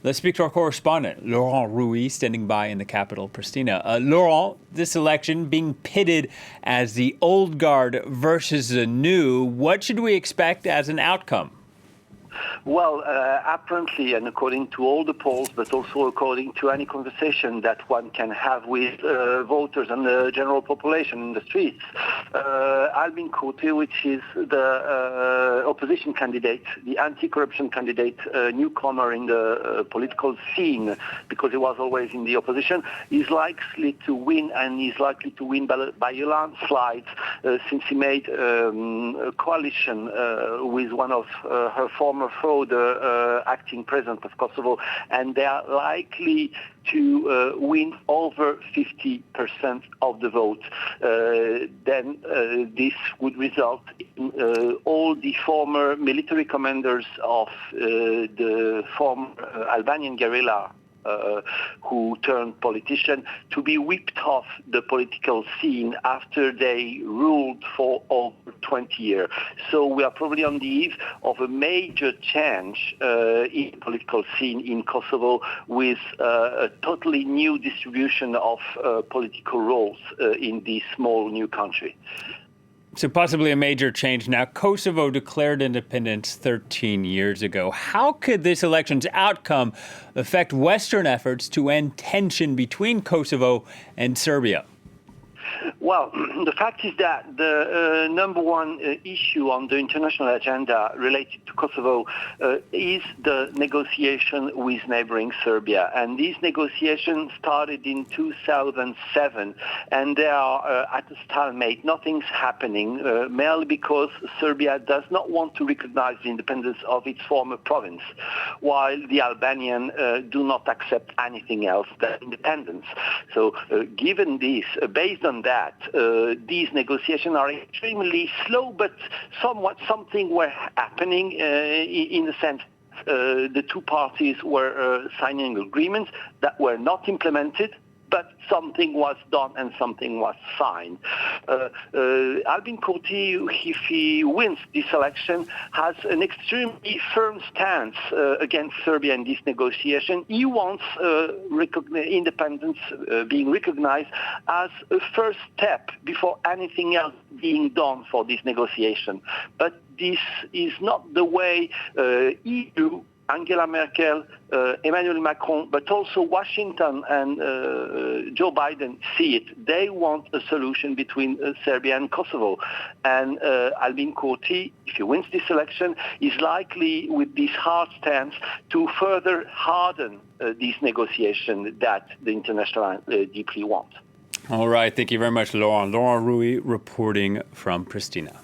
Let's speak to our correspondent, Laurent Rouy, standing by in the capital, Pristina. Laurent, this election being pitted as the old guard versus the new, what should we expect as an outcome? Well, apparently, and according to all the polls, but also according to any conversation that one can have with voters and the general population in the streets, Albin Kurti, which is the opposition candidate, the anti-corruption candidate, newcomer in the political scene, because he was always in the opposition, is likely to win, and is likely to win by a landslide since he made a coalition with one of her former foes, the acting president of Kosovo, and they are likely to win over 50% of the vote. Then this would result in all the former military commanders of the former Albanian guerrilla who turned politician to be whipped off the political scene after they ruled for over 20 years. So we are probably on the eve of a major change in the political scene in Kosovo, with a totally new distribution of political roles in this small new country. So possibly a major change. Now, Kosovo declared independence 13 years ago. How could this election's outcome affect Western efforts to end tension between Kosovo and Serbia? Well, the fact is that the number one issue on the international agenda related to Kosovo is the negotiation with neighboring Serbia. And these negotiations started in 2007, and they are at a stalemate. Nothing's happening, merely because Serbia does not want to recognize the independence of its former province, while the Albanians do not accept anything else than independence. So given this, based on that, these negotiations are extremely slow, but something were happening in the sense the two parties were signing agreements that were not implemented, but something was done and something was signed. Albin Kurti, if he wins this election, has an extremely firm stance against Serbia in this negotiation. He wants independence being recognized as a first step before anything else being done for this negotiation. But this is not the way EU, Angela Merkel, Emmanuel Macron, but also Washington and Joe Biden see it. They want a solution between Serbia and Kosovo. And Albin Kurti, if he wins this election, is likely, with this hard stance, to further harden these negotiations that the international deeply want. All right. Thank you very much, Laurent. Laurent Rouy reporting from Pristina.